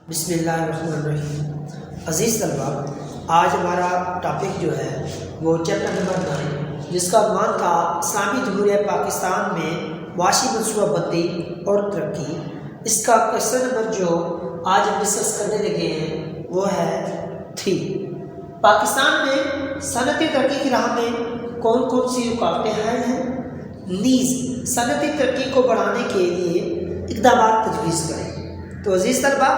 بسم اللہ الرحمن الرحیم۔ عزیز طلباء، آج ہمارا ٹاپک جو ہے وہ چیپٹر نمبر 9 جس کا عنوان تھا اسلامی جمہوریہ پاکستان میں معاشی منصوبہ بندی اور ترقی۔ اس کا کویسچن نمبر جو آج ہم ڈسکس کرنے لگے ہیں وہ ہے 3۔ پاکستان میں صنعتی ترقی کی راہ میں کون کون سی رکاوٹیں ہیں، نیز صنعتی ترقی کو بڑھانے کے لیے اقدامات تجویز کریں۔ تو عزیز طلباء،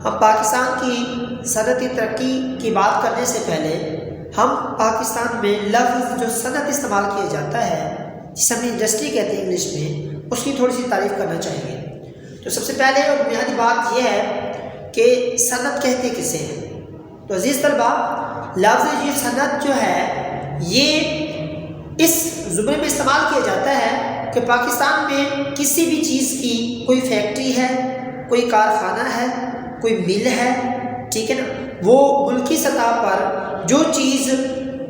ہم پاکستان کی صنعتی ترقی کی بات کرنے سے پہلے ہم پاکستان میں لفظ جو صنعت استعمال کیا جاتا ہے جسے ہم انڈسٹری کہتے ہیں انگلش میں، اس کی تھوڑی سی تعریف کرنا چاہیں گے۔ تو سب سے پہلے اور بنیادی بات یہ ہے کہ صنعت کہتے کسے ہیں۔ تو عزیز طلباء، لفظ یہ صنعت جو ہے یہ اس زمرے میں استعمال کیا جاتا ہے کہ پاکستان میں کسی بھی چیز کی کوئی فیکٹری ہے، کوئی کارخانہ ہے، کوئی مل ہے، ٹھیک ہے نا، وہ ملکی سطح پر جو چیز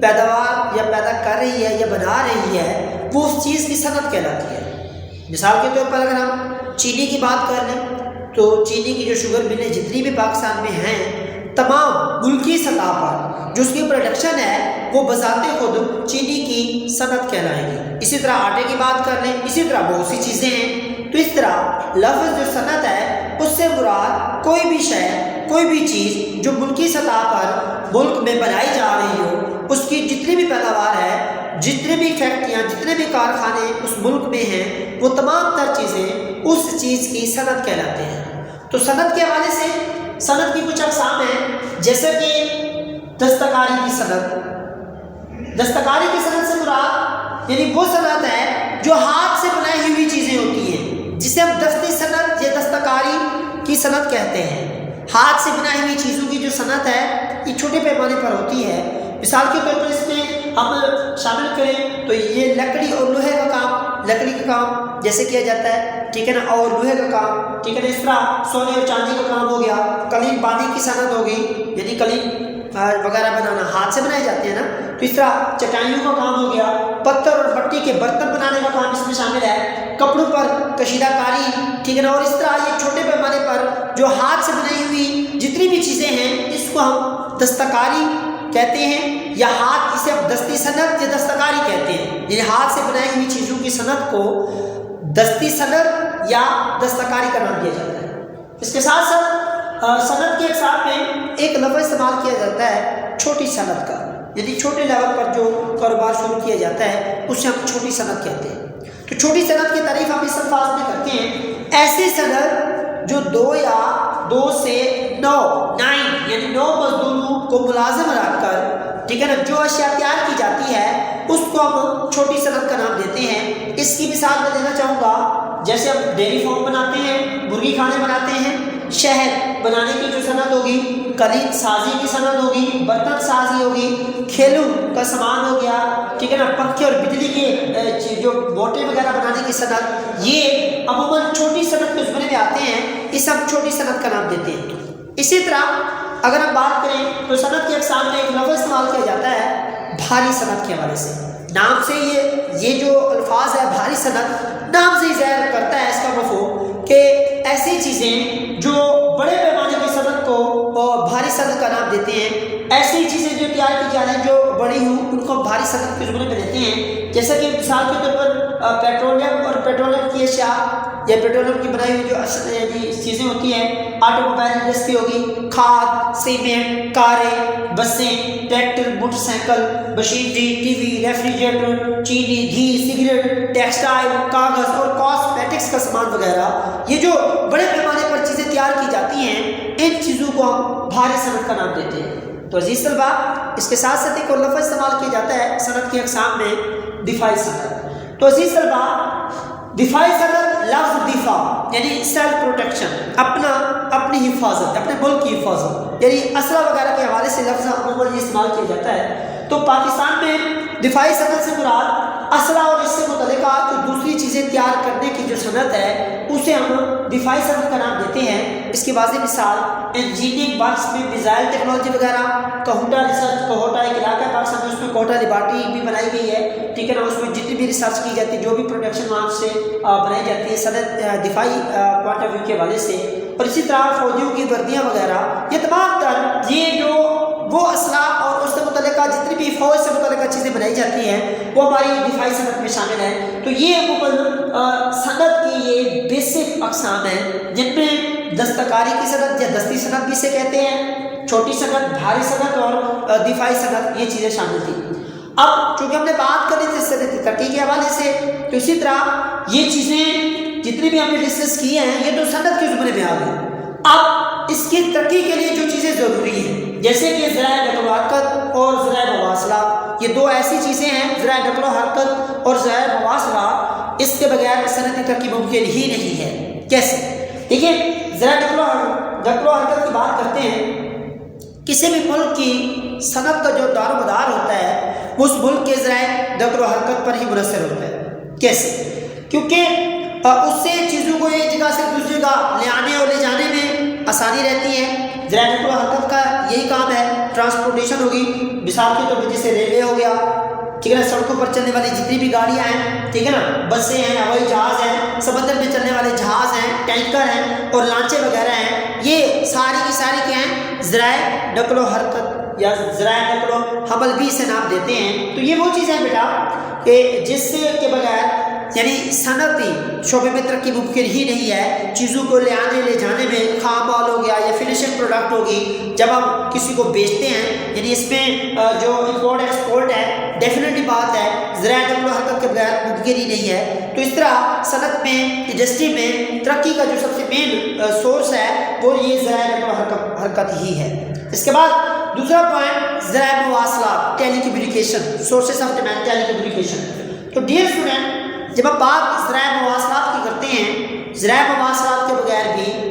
پیداوار یا پیدا کر رہی ہے یا بنا رہی ہے وہ اس چیز کی صنعت کہلاتی ہے۔ مثال کے طور پر اگر ہم چینی کی بات کر لیں تو چینی کی جو شوگر ملیں جتنی بھی پاکستان میں ہیں، تمام ملکی سطح پر جو اس کی پروڈکشن ہے وہ بذات خود چینی کی صنعت کہلائیں گی۔ اسی طرح آٹے کی بات کر لیں، اسی طرح بہت سی چیزیں ہیں۔ تو اس طرح لفظ جو صنعت ہے اس سے مراد کوئی بھی شے، کوئی بھی چیز جو ملکی سطح پر ملک میں بنائی جا رہی ہو، اس کی جتنی بھی پیداوار ہے، جتنے بھی فیکٹریاں، جتنے بھی کارخانے اس ملک میں ہیں، وہ تمام تر چیزیں اس چیز کی صنعت کہلاتے ہیں۔ تو صنعت کے حوالے سے صنعت کی کچھ اقسام ہیں، جیسے کہ دستکاری کی صنعت۔ دستکاری کی صنعت سے مراد یعنی وہ صنعت ہے جو ہاتھ سے بنائی ہوئی چیزیں ہوتی ہیں، جسے ہم دستی صنعت یا دستکاری کی صنعت کہتے ہیں۔ ہاتھ سے بنائی ہوئی چیزوں کی جو صنعت ہے یہ چھوٹے پیمانے پر ہوتی ہے۔ مثال کے طور پر اس میں ہم شامل کریں تو یہ لکڑی اور لوہے کا کام، لکڑی کا کام جیسے کیا جاتا ہے، ٹھیک ہے نا، اور لوہے کا کام، ٹھیک ہے نا، اس طرح سونے اور چاندی کا کام ہو گیا، قلیم بانی کی صنعت ہوگی، یعنی قلیم وغیرہ بنانا ہاتھ سے بنائے جاتے ہیں نا، تو اس طرح چٹائیوں کا کام ہو گیا، پتھر اور مٹی کے برتن بنانے کا کام اس میں شامل ہے، کپڑوں پر کشیدہ کاری، ٹھیک ہے نا، اور اس طرح یہ چھوٹے پیمانے پر جو ہاتھ سے بنائی ہوئی جتنی بھی چیزیں ہیں اس کو ہم دستکاری کہتے ہیں، یا ہاتھ اسے دستی صنعت یا دستکاری کہتے ہیں، یعنی ہاتھ سے بنائی ہوئی چیزوں کی صنعت کو دستی صنعت یا دستکاری کا نام دیا جاتا ہے۔ اس کے ساتھ ساتھ صنعت کے اقسام میں ایک لفظ استعمال کیا جاتا ہے چھوٹی صنعت کا، یعنی چھوٹے لیول پر جو کاروبار شروع کیا جاتا ہے اسے ہم چھوٹی صنعت کہتے ہیں۔ تو چھوٹی صنعت کی تعریف ہم اس الفاظ میں کرتے ہیں، ایسی صنعت جو 2 یا 2 سے 9 یعنی 9 مزدوروں کو ملازم رکھ کر، ٹھیک ہے نا، جو اشیاء تیار کی جاتی ہے اس کو ہم چھوٹی صنعت کا نام دیتے ہیں۔ اس کی مثال میں دینا چاہوں گا، جیسے ہم ڈیری فارم بناتے ہیں، مرغی کھانے بناتے ہیں، شہد بنانے کی جو صنعت ہوگی، قلم سازی کی صنعت ہوگی، برتن سازی ہوگی، کھیلوں کا سامان ہو گیا، ٹھیک ہے نا، پنکھے اور بجلی کے جو موٹر وغیرہ بنانے کی صنعت، یہ عموماً چھوٹی صنعت کے زمرے میں آتے ہیں، اسے ہم چھوٹی صنعت کا نام دیتے ہیں۔ اسی طرح اگر ہم بات کریں تو صنعت کے اقسام میں ایک لفظ استعمال کیا جاتا ہے بھاری صنعت کے حوالے سے۔ نام سے یہ جو الفاظ ہے بھاری صنعت، نام سے ہی ظاہر کرتا ہے اس کا مفہوم کہ ایسی چیزیں جو بڑے پیمانے کی صنعت کو بھاری صنعت کا نام دیتے ہیں، ایسی چیزیں جو تیار کی جا رہی ہیں جو بڑی ہوں ان کو بھاری صنعت کے زمرے میں لیتے ہیں۔ جیسا کہ مثال کے طور پر پیٹرولیم اور پیٹرولیم کی اشیاء یا پیٹرولیم کی بنائی ہوئی جو چیزیں ہوتی ہیں، آٹو موبائل انڈسٹری ہوگی، کھاد، سیمنٹ، کاریں، بسیں، tractor, motor cycle, machinery, T V, refrigerator, چینی، گھی، سگریٹ، ٹیکسٹائل، کاغذ اور کاسمیٹکس کا سامان وغیرہ، یہ جو بڑے پیمانے پر چیزیں تیار کی جاتی ہیں ان چیزوں کو ہم بھاری صنعت کا نام دیتے ہیں۔ تو عزیز طلباء، اس کے ساتھ ساتھ ایک اور لفظ استعمال کیا جاتا ہے صنعت کی اقسام میں دفاعی صنعت۔ تو عزیز طلباء، دفاعی صنعت لفظ دفاع یعنی سیلف پروٹیکشن، اپنی حفاظت، اپنے ملک کی حفاظت، یعنی اسلحہ وغیرہ کے حوالے سے لفظ عموماً استعمال کیا جاتا ہے۔ تو پاکستان میں دفاعی صنعت سے مراد اسلحہ اور اس سے متعلقہ جو دوسری چیزیں تیار کرنے کی جو صنعت ہے اسے ہم دفاعی صنعت کا نام دیتے ہیں۔ اس کی واضح مثال انجینئرنگ ورکس میں میزائل ٹیکنالوجی وغیرہ، کوہٹا ریسرچ، کوہٹا ایک علاقہ ہے پاکستان میں، اس میں کوہٹا لیبارٹری بھی بنائی گئی ہے، ٹھیک ہے نا، اس میں جتنی بھی ریسرچ کی جاتی ہے، جو بھی پروڈکشن وہاں سے بنائی جاتی ہے صنعت دفاعی پوائنٹ آف ویو کے حوالے سے، اور اسی طرح فوجیوں کی وردیاں وغیرہ، یہ تمام تر یہ جو وہ اسلحہ اور اس سے متعلقہ جتنی بھی فوج سے متعلقہ چیزیں بنائی جاتی ہیں وہ ہماری دفاعی صنعت میں شامل ہیں۔ تو یہ عموماً صنعت کی یہ بیسک اقسام ہیں جن میں دستکاری کی صنعت یا دستی صنعت بھی اسے کہتے ہیں، چھوٹی صنعت، بھاری صنعت اور دفاعی صنعت، یہ چیزیں شامل تھیں۔ اب چونکہ ہم نے بات کری تھی صنعتی ترقی کے حوالے سے، تو اسی طرح یہ چیزیں جتنی بھی ہم نے ڈسکس کی ہیں یہ تو صنعت کے زمرے میں آ گئی۔ اب اس کی ترقی کے لیے جو چیزیں ضروری ہیں جیسے کہ ذرائع نقل و حرکت اور ذرائع مواصلات، یہ دو ایسی چیزیں ہیں، ذرائع نقل و حرکت اور ذرائع مواصلات، اس کے بغیر صنعتی ترقی ممکن ہی نہیں ہے۔ کیسے؟ دیکھیے ذرائع نقل و حرکت کی بات کرتے ہیں، کسی بھی ملک کی صنعت کا جو دار و مدار ہوتا ہے وہ اس ملک کے ذرائع نقل و حرکت پر ہی منحصر ہوتا ہے۔ کیسے؟ کیونکہ اس سے چیزوں کو ایک جگہ سے دوسری جگہ لے آنے اور لے جانے میں آسانی رہتی ہے۔ ذرائع نقل و حرکت کا یہی کام ہے، ٹرانسپورٹیشن ہوگی، مثال کے طور پہ جیسے ریلوے ہو گیا، ٹھیک ہے نا، سڑکوں پر چلنے والی جتنی بھی گاڑیاں ہیں، ٹھیک ہے نا، بسیں ہیں، ہوائی جہاز ہیں، سمندر میں چلنے والے جہاز ہیں، ٹینکر ہیں اور لانچے وغیرہ ہیں، یہ ساری کی ساری کیا ہیں؟ ذرائع نقل و حرکت یا ذرائع نقل و حمل بھی اسے نام دیتے ہیں۔ تو یہ وہ چیزیں بیٹا کہ جس سے کے بغیر یعنی صنعتی شعبے میں ترقی ممکن ہی نہیں ہے۔ چیزوں کو لے آنے لے جانے میں، خام مال ہو گیا یا فنیشنگ پروڈکٹ ہوگی، جب ہم کسی کو بیچتے ہیں یعنی اس میں جو امپورٹ ایکسپورٹ ہے، ڈیفینیٹلی بات ہے ذرائع نقل و حرکت کے بغیر ممکن ہی نہیں ہے۔ تو اس طرح صنعت میں، انڈسٹری میں ترقی کا جو سب سے مین سورس ہے وہ یہ ذرائع نقل و حرکت ہی ہے۔ اس کے بعد دوسرا پوائنٹ ذرائع مواصلات، telecommunication, sources of demand, telecommunication. تو ڈیئر اسٹوڈنٹ، جب ہم بات ذرائع مواصلات کی کرتے ہیں، ذرائع مواصلات کے بغیر بھی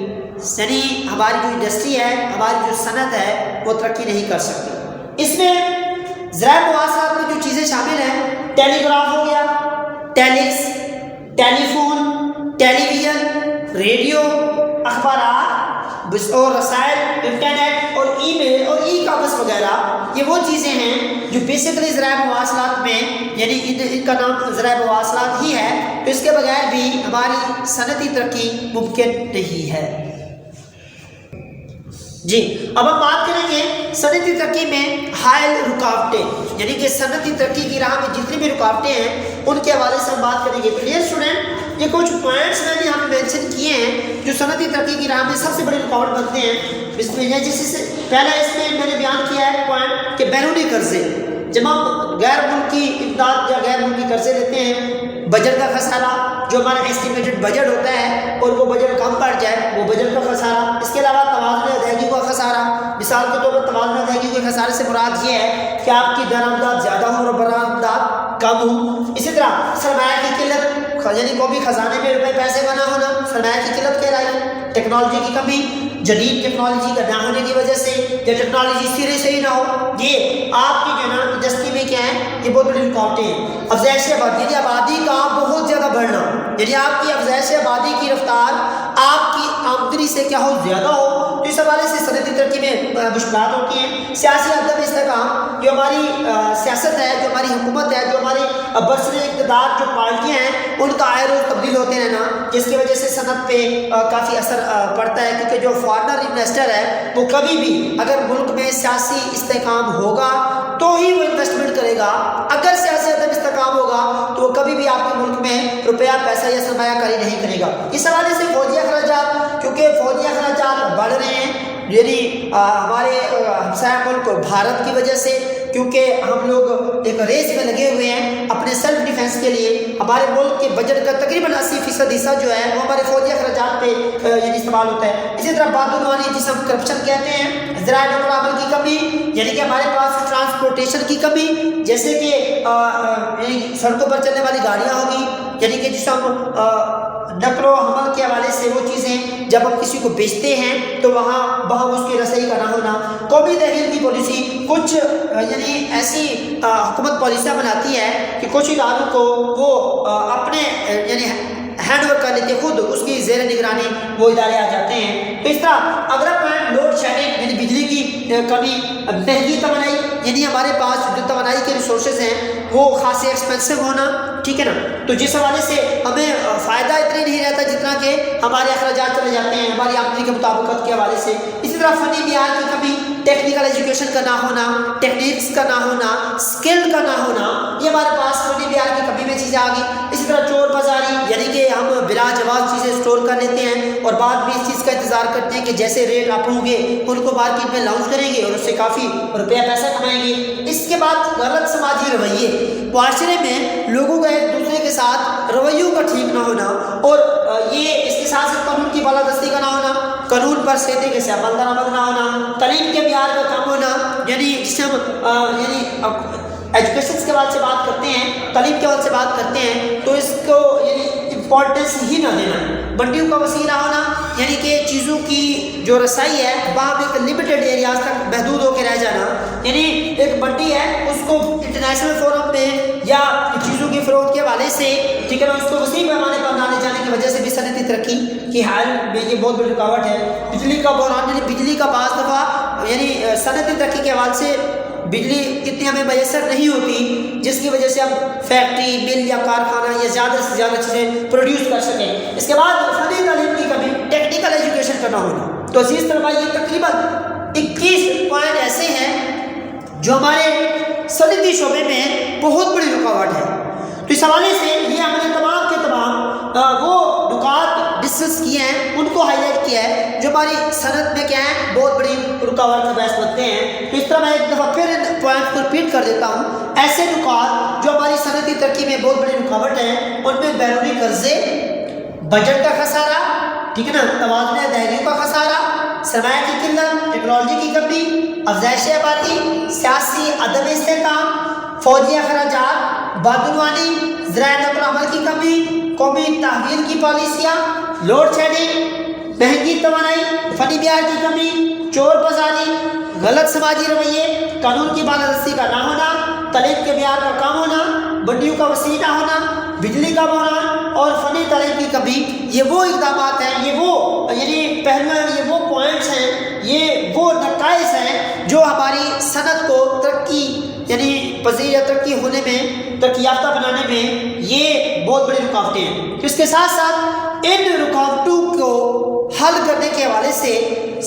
یعنی ہماری جو انڈسٹری ہے، ہماری جو صنعت ہے وہ ترقی نہیں کر سکتی۔ اس میں ذرائع مواصلات میں جو چیزیں شامل ہیں، ٹیلی گراف ہو گیا، ٹیلیکس، ٹیلی فون، ٹیلی ویژن، ریڈیو، اخبارات اور رسائل، انٹرنیٹ اور ای میل اور ای کامرس وغیرہ، یہ وہ چیزیں ہیں جو بیسکلی ذرائع مواصلات میں یعنی ان کا نام ذرائع مواصلات ہی ہے۔ تو اس کے بغیر بھی ہماری صنعتی ترقی ممکن نہیں ہے۔ جی اب ہم بات کریں گے صنعتی ترقی میں حائل رکاوٹیں، یعنی کہ صنعتی ترقی کی راہ میں جتنی بھی رکاوٹیں ہیں ان کے حوالے سے ہم بات کریں گے۔ تو ڈیئر اسٹوڈنٹ، یہ کچھ پوائنٹس میں نے یہاں پہ مینشن کیے ہیں جو صنعتی ترقی کی راہ میں سب سے بڑی رکاوٹ بنتے ہیں۔ اس میں جس سے پہلا اس میں نے بیان کیا ہے پوائنٹ کہ بیرونی قرضے، جب ہم غیر ملکی امداد یا غیر ملکی قرضے لیتے ہیں، بجٹ کا خسارہ، جو ہمارا ایسٹیمیٹڈ بجٹ ہوتا ہے اور وہ بجٹ کم پڑ جائے، وہ بجٹ کا خسارہ۔ اس کے علاوہ توازن ادائیگی کا خسارہ، مثال کے طور پر توازن ادائیگی کے خسارے سے مراد یہ ہے کہ آپ کی درآمدات زیادہ ہو اور برآمدات کم ہو۔ اسی طرح سرمایہ کی قلت، یعنی قومی خزانے میں روپے پیسے بنا ہونا، سرمایہ کی قلت کہلائی۔ ٹیکنالوجی کی کمی، جدید ٹیکنالوجی کا نہ ہونے کی وجہ سے یا ٹیکنالوجی سرے سے ہی نہ ہو، یہ آپ کی جو ہے نا انڈسٹری میں کیا ہے، یہ بہت بڑی رکاوٹیں ہیں۔ افزائش آبادی، یعنی آبادی کا بہت زیادہ بڑھنا، یعنی آپ کی افزائش آبادی کی رفتار آپ کی آمدنی سے کیا ہو، زیادہ ہو، تو اس حوالے سے صنعتی ترقی میں مشکلات ہوتی ہیں۔ سیاسی عدم استحکام، جو ہماری سیاست ہے، جو ہماری حکومت ہے، جو ہماری برسر اقتدار جو پارٹیاں ہیں، ان کا آئے روز تبدیل ہوتے رہنا، جس کی وجہ سے صنعت پہ کافی اثر پڑتا ہے، کیونکہ جو فارنر انویسٹر ہے وہ کبھی بھی اگر ملک میں سیاسی استحکام ہوگا تو ہی وہ انویسٹمنٹ کرے گا، اگر سیاسی عدم استحکام ہوگا تو وہ کبھی بھی آپ کے ملک میں روپیہ پیسہ یا سرمایہ کاری نہیں کرے گا۔ اس حوالے سے فوجی اخراجات، کیونکہ فوجی اخراجات بڑھ رہے ہیں، یعنی ہمارے ہمسایہ ملک بھارت کی وجہ سے، کیونکہ ہم لوگ ایک ریس میں لگے ہوئے ہیں اپنے سیلف ڈیفینس کے لیے۔ ہمارے ملک کے بجٹ کا تقریباً 80% حصہ جو ہے وہ ہمارے فوجی اخراجات پہ یعنی استعمال ہوتا ہے۔ اسی طرح بادعنوانی، جسے ہم کرپشن کہتے ہیں، ذرائع نقل و حمل کی کمی، یعنی کہ ہمارے پاس ٹرانسپورٹیشن کی کمی، جیسے کہ سڑکوں پر چلنے والی گاڑیاں ہوگی، یعنی کہ جسے ہم نقل و حمل کے حوالے سے وہ چیزیں جب ہم کسی کو بیچتے ہیں تو وہاں اس کی رسائی کا نہ ہونا۔ قومی تحریر کی پالیسی، کچھ یعنی ایسی حکومت پالیسیاں بناتی ہے کہ کچھ اداروں کو وہ اپنے یعنی ہینڈ اوور کر لیتے، خود اس کی زیر نگرانی وہ ادارے آ جاتے ہیں۔ تو اس طرح اگر پوائنٹ لوڈ شیڈنگ، یعنی بجلی کی کمی، مہنگی توانائی، یعنی ہمارے پاس جو توانائی کے ریسورسز ہیں وہ خاصے ایکسپینسو ہونا، ٹھیک ہے نا. تو جس حوالے سے ہمیں فائدہ اتنا نہیں رہتا جتنا کہ ہمارے اخراجات چلے جاتے ہیں ہماری آمدنی کے مطابقت کے حوالے سے. اسی طرح فنی معیار کی کمی، ٹیکنیکل ایجوکیشن کا نہ ہونا، ٹیکنیکس کا نہ ہونا، اسکل کا نہ ہونا، یہ ہمارے پاس فنی معیار کی کمی میں چیزیں آ گئی. اسی طرح چور بازاری، یعنی کہ ہم بلا جواز چیزیں اسٹور کر لیتے ہیں اور بعد میں اس چیز کا انتظار کرتے ہیں کہ جیسے ریٹ اپ ہوں گے ان کو مارکیٹ میں لانچ کریں گے اور اس سے کافی روپیہ پیسہ کمائیں گے. اس کے بعد غلط سماجی رویے، معاشرے میں لوگوں کا ایک دوسرے کے ساتھ رویوں کا ٹھیک نہ ہونا، اور یہ اس کے ساتھ قانون کی بالادستی کا نہ ہونا، قانون پر سیدھے کے سے عمل درآمد نہ ہونا، تعلیم کے معیار کا کم ہونا، یعنی جسے ہم ایجوکیشن کے حوالے سے بات کرتے ہیں، تعلیم کے حوالے سے بات کرتے ہیں تو اس کو یعنی امپورٹنس ہی نہ دینا. منڈیوں کا وسیع نہ ہونا، یعنی کہ چیزوں کی جو رسائی ہے وہاں پہ ایک لمیٹڈ ایریاز تک محدود ہو کے رہ جانا. یعنی ایک منڈی ہے اس کو انٹرنیشنل فورم پہ یا چیزوں کی فروخت کے حوالے سے ٹھیک ہے نا اس کو وسیع پیمانے پر لانے جانے کی وجہ سے بھی صنعتی ترقی کی حال میں یہ بہت بڑی رکاوٹ ہے. بجلی کا بحران، یعنی بجلی کا بعض دفعہ یعنی صنعتی ترقی کے حوالے سے بجلی اتنی ہمیں میسر نہیں ہوتی جس کی وجہ سے ہم فیکٹری، مل یا کارخانہ یا زیادہ سے زیادہ چیزیں پروڈیوس کر سکیں. اس کے بعد فنی تعلیم کی کمی، ٹیکنیکل ایجوکیشن کا نہ ہونا. تو عزیز طلباء یہ تقریباً 21 پوائنٹ ایسے ہیں جو ہمارے صنعتی شعبے میں بہت بڑی رکاوٹ ہے. تو اس حوالے سے یہ ہم نے تمام کے تمام وہ نکات ڈسکس کیے ہیں، ان کو ہائی لائٹ کیا ہے جو ہماری صنعت میں کیا ہے بہت بڑی رکاوٹ کا باعث بنتے ہیں. تو اس طرح میں ایک دفعہ پھر ان پوائنٹ کو رپیٹ کر دیتا ہوں. ایسے نکات جو ہماری صنعتی ترقی میں بہت بڑی رکاوٹ ہیں ان میں بیرونی قرضے، بجٹ کا خسارہ، ٹھیک ہے نا، توازن ادائیگی کا خسارہ، سرمایہ کی قلت، ٹیکنالوجی کی کمی، افزائش آبادی، سیاسی عدم استحکام، فوجی اخراجات، بادلوانی، ذرائع نقل و حمل کی کمی، قومی تحویل کی پالیسیاں، لوڈ شیڈنگ، مہنگی توانائی، فنی معیار کی کمی، چور بازاری، غلط سماجی رویے، قانون کی بالادستی کا نہ ہونا، تعلیم کے معیار کا کم ہونا، منڈیوں کا وسیع نہ ہونا، بجلی کا بحران اور فنی تعلیم کی کمی، یہ وہ اقدامات ہیں، یہ وہ یعنی پہلو ہیں، یہ وہ پوائنٹس ہیں، یہ وہ نتائج ہیں جو ہماری صنعت کو ترقی یعنی پذیر یا ترقی ہونے میں، ترقی یافتہ بنانے میں یہ بہت بڑی رکاوٹیں ہیں. اس کے ساتھ ساتھ ان رکاوٹوں کو حل کرنے کے حوالے سے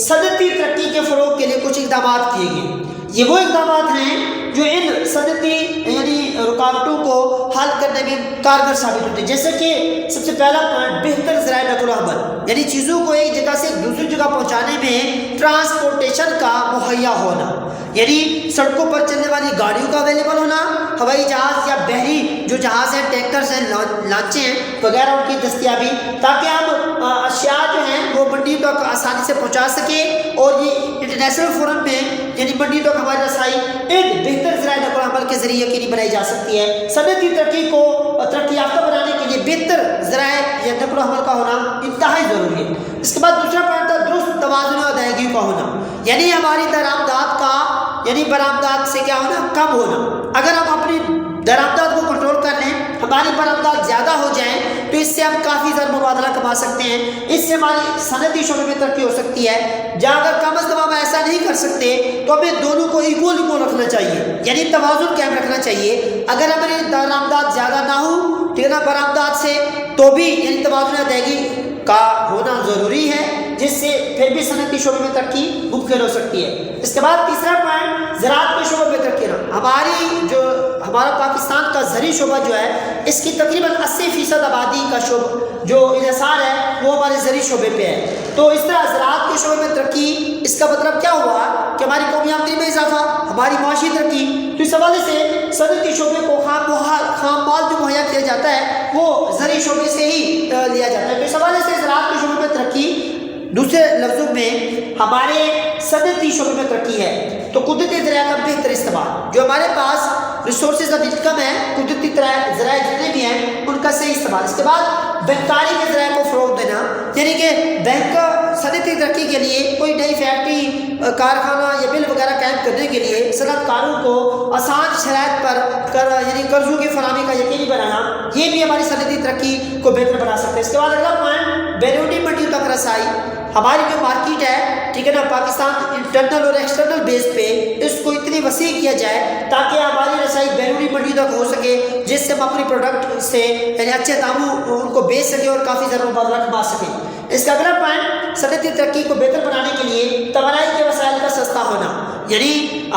صنعتی ترقی کے فروغ کے لیے کچھ اقدامات کیے گئے. یہ وہ اقدامات ہیں جو ان صنعتی یعنی رکاوٹوں کو حل کرنے میں کارگر ثابت ہوتے ہیں. جیسے کہ سب سے پہلا پوائنٹ بہتر ذرائع نقل و حمل، یعنی چیزوں کو ایک جگہ سے دوسری جگہ پہنچانے میں ٹرانسپورٹیشن کا مہیا ہونا، یعنی سڑکوں پر چلنے والی گاڑیوں کا اویلیبل ہونا، ہوائی جہاز یا بحری جو جہاز ہیں، ٹینکرز ہیں، لانچیں ہیں وغیرہ ان کی دستیابی، تاکہ ہم اشیاء جو ہیں وہ منڈی تک آسانی سے پہنچا سکیں اور یہ انٹرنیشنل فورم میں یعنی منڈی تک ہماری رسائی ایک بہتر ذرائع نقل و حمل کے ذریعے یقینی بنائی جا سکتی ہے. صنعتی ترقی کو ترقی یافتہ بنانے کے لیے بہتر ذرائع یا نقل و حمل کا ہونا انتہائی ضروری ہے. اس کے بعد دوسرا پوائنٹ تھا درست توازن و ادائیگی کا ہونا، یعنی ہماری درآمدات کا یعنی برآمدات سے کیا ہونا، کم ہونا. اگر ہم اپنی درآمدات کو کنٹرول کر لیں، ہماری برآمدات زیادہ ہو جائیں تو اس سے ہم کافی زیادہ مبادلہ کما سکتے ہیں، اس سے ہماری صنعتی شعبے میں ترقی ہو سکتی ہے. جہاں اگر کم از کم ہم ایسا نہیں کر سکتے تو ہمیں دونوں کو ایکول رکھنا چاہیے، یعنی توازن قائم رکھنا چاہیے. اگر ہماری درآمدات زیادہ نہ ہو ٹھیک ہے نا برآمدات سے، تو بھی یعنی توازن ادائیگی کا ہونا ضروری ہے، جس سے پھر بھی صنعتی شعبے میں ترقی ممکن ہو سکتی ہے. اس کے بعد تیسرا پوائنٹ زراعت کے شعبے میں ترقی. ہمارا پاکستان کا زرعی شعبہ جو ہے اس کی تقریباً 80% آبادی کا شعبہ جو انحصار ہے وہ ہمارے زرعی شعبے پہ ہے. تو اس طرح زراعت کے شعبے میں ترقی، اس کا مطلب کیا ہوا کہ ہماری قومی آمدنی میں اضافہ، ہماری معاشی ترقی. تو اس حوالے سے صنعتی شعبے کو خام مال جو مہیا کیا جاتا ہے وہ زرعی شعبے سے ہی لیا جاتا ہے. تو اس حوالے سے زراعت کے شعبے میں ترقی، دوسرے لفظوں میں ہمارے صنعتی شعبے میں ترقی ہے. تو قدرتی ذرائع کا بہتر استعمال، جو ہمارے پاس ریسورسز آف انکم ہے، قدرتی ذرائع جتنے بھی ہیں ان کا صحیح استعمال. اس کے بعد بینکاری کے ذرائع کو فروغ دینا، یعنی کہ بینک صنعتی ترقی کے لیے کوئی نئی فیکٹری، کارخانہ یا مل وغیرہ قائم کرنے کے لیے صنعت کاروں کو آسان شرائط پر یعنی قرضوں کی فراہمی کا یقینی بنانا، یہ بھی ہماری صنعتی ترقی کو بہتر بنا سکتا ہے۔ اس کے بعد اگلا پوائنٹ بیرونی منڈیوں تک رسائی۔ ہماری جو مارکیٹ ہے، ٹھیک ہے نا، پاکستان انٹرنل اور ایکسٹرنل بیس پہ اس کو اتنی وسیع کیا جائے تاکہ ہماری رسائی بیرونی منڈیوں تک ہو سکے، جس سے ہم اپنی پروڈکٹ سے یعنی اچھے داموں ان کو بیچ سکیں اور کافی زیادہ مبادلہ کما سکیں۔ اس کا اگلا پوائنٹ صنعتی ترقی کو بہتر بنانے کے لیے توانائی کے وسائل کا سستا ہونا، یعنی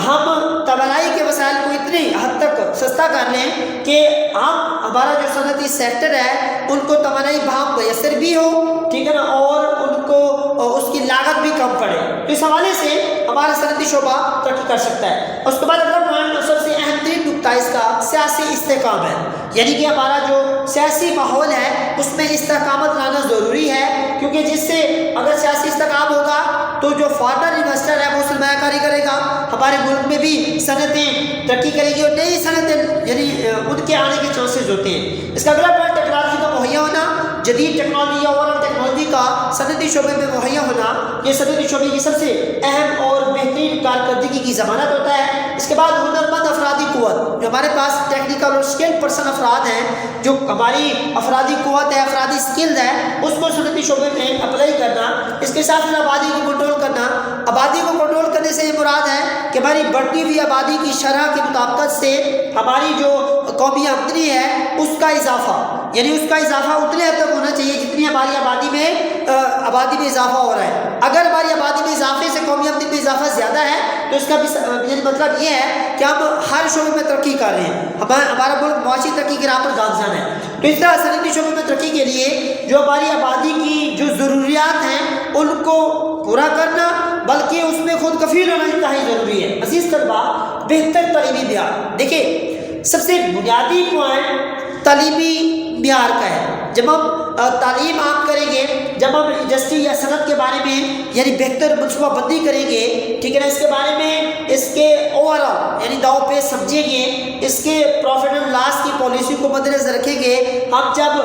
ہم توانائی کے وسائل کو اتنی حد تک سستا کر لیں کہ ہمارا جو صنعتی سیکٹر ہے ان کو توانائی بہت میسر بھی ہو، ٹھیک ہے نا، اور ان کو اس کی لاگت بھی کم پڑے، تو اس حوالے سے ہمارا صنعتی شعبہ ترقی کر سکتا ہے۔ اس کے بعد اگلا پوائنٹ سب سے اہم ترین نکتہ اس کا سیاسی استحکام ہے، یعنی کہ ہمارا جو سیاسی ماحول ہے اس میں استحکامت لانا ضروری ہے، کیونکہ جس سے اگر سیاسی استحکام ہوگا تو جو فارنر انویسٹر ہے وہ سرمایہ کاری کرے گا، ہمارے ملک میں بھی صنعتیں ترقی کرے گی اور نئی صنعتیں یعنی ان کے آنے کے چانسز ہوتے ہیں۔ اس کا اگلا پوائنٹ ٹیکنالوجی کا مہیا ہونا، جدید ٹیکنالوجی یا اوور آل ٹیکنالوجی کا صنعتی شعبے میں مہیا ہونا، یہ صنعتی شعبے کی سب سے اہم اور بہترین کارکردگی کی ضمانت ہوتا ہے۔ اس کے بعد ہنرمند افرادی قوت، جو ہمارے پاس ٹیکنیکل اور اسکل پرسن افراد ہیں، جو ہماری افرادی قوت ہے، افرادی اسکلز ہے، اس کو صنعتی شعبے میں اپلائی کرنا۔ اس کے ساتھ آبادی کو کنٹرول کرنا۔ آبادی کو کنٹرول کرنے سے یہ مراد ہے کہ ہماری بڑھتی ہوئی آبادی کی شرح کی مطابقت سے ہماری جو قومی آمدنی ہے اس کا اضافہ، یعنی اس کا اضافہ اتنے حد تک ہونا چاہیے جتنی ہماری آبادی میں اضافہ ہو رہا ہے۔ اگر ہماری آبادی میں اضافے سے قومی آمدنی میں اضافہ زیادہ ہے تو اس کا یعنی مطلب یہ ہے کہ ہم ہر شعبے میں ترقی کر رہے ہیں، ہمارا ملک معاشی ترقی کی راہ پر گامزن ہے۔ تو اس طرح صنعتی شعبے میں ترقی کے لیے جو ہماری آبادی کی جو ضروریات ہیں ان کو پورا کرنا، بلکہ اس میں خود کفیل ہونا انتہائی ضروری ہے۔ عزیز طلباء، بہتر تعلیمی معیار، دیکھیں سب سے بنیادی پوائنٹ تعلیمی معیار کا ہے۔ جب ہم تعلیم عام کریں گے، جب ہم انڈسٹری یا صنعت کے بارے میں یعنی بہتر منصوبہ بندی کریں گے، ٹھیک ہے نا، اس کے بارے میں اس کے اوور آل یعنی داؤ پہ سمجھیں گے، اس کے پروفٹ اینڈ لاس کی پالیسی کو مد نظر رکھیں گے، ہم جب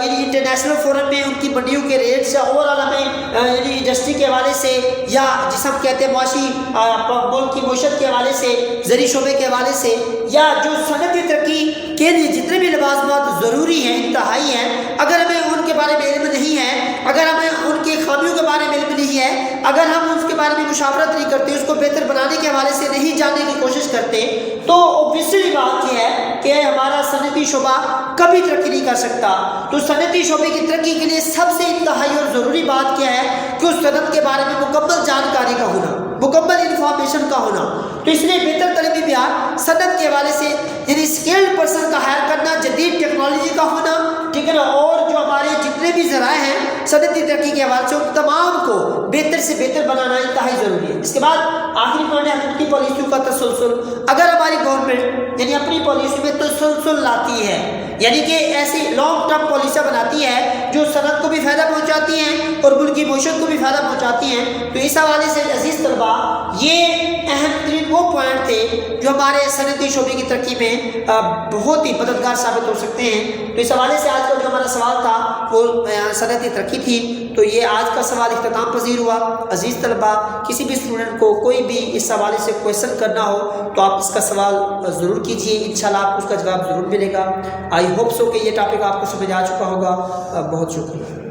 یعنی انٹرنیشنل فورم میں ان کی منڈیوں کے ریٹس یا اوور آل ہمیں یعنی انڈسٹری کے حوالے سے یا جس ہم کہتے ہیں معاشی ملک کی معیشت کے حوالے سے، زرعی شعبے کے حوالے سے، یا جو صنعتی ترقی کے لیے جتنے بھی لوازمات ضروری ہیں، انتہائی ہیں، اگر ہمیں ان کے بارے میں علم نہیں ہے، اگر ہمیں ان کی خامیوں کے بارے میں علم نہیں ہے، اگر ہم اس کے بارے میں مشاورت نہیں کرتے، اس کو بہتر بنانے کے حوالے سے نہیں جاننے کی کوشش کرتے، تو اوبویسلی بات یہ ہے کہ ہمارا صنعتی شعبہ کبھی ترقی نہیں کر سکتا۔ تو صنعتی شعبے کی ترقی کے لیے سب سے انتہائی اور ضروری بات کیا ہے کہ اس صنعت کے بارے میں مکمل جانکاری کا ہونا، مکمل انفارمیشن کا ہونا۔ تو اس لیے بہتر تعلیمی معیار صنعت کے حوالے سے یعنی اسکلڈ پرسن کا ہائر کرنا، جدید ٹیکنالوجی کا ہونا، ٹھیک ہے نا، اور جو ہمارے جتنے بھی ذرائع ہیں صنعتی ترقی کے حوالے سے ان تمام کو بہتر سے بہتر بنانا انتہائی ضروری ہے۔ اس کے بعد آخری پوائنٹ ہے حکومتی پالیسیوں کا تسلسل۔ اگر ہماری گورنمنٹ یعنی اپنی پالیسی میں تسلسل لاتی ہے، یعنی کہ ایسی لانگ ٹرم پالیسیاں بناتی ہے جو صنعت کو بھی فائدہ پہنچاتی ہیں اور ملک کی معیشت کو بھی فائدہ پہنچاتی ہیں، تو اس حوالے سے عزیز طلباء یہ اہم ترین وہ پوائنٹ تھے جو ہمارے صنعتی شعبے کی ترقی میں بہت ہی مددگار ثابت ہو سکتے ہیں۔ تو اس حوالے سے آج کا جو ہمارا سوال تھا وہ صنعتی ترقی تھی، تو یہ آج کا سوال اختتام پذیر ہوا۔ عزیز طلباء، کسی بھی اسٹوڈنٹ کو کوئی بھی اس حوالے سے کویشچن کرنا ہو تو آپ اس کا سوال ضرور کیجیے، انشاءاللہ آپ کو اس کا جواب ضرور ملے گا۔ آئی ہوپ سو کہ یہ ٹاپک آپ کو سمجھ آ چکا ہوگا۔ بہت شکریہ۔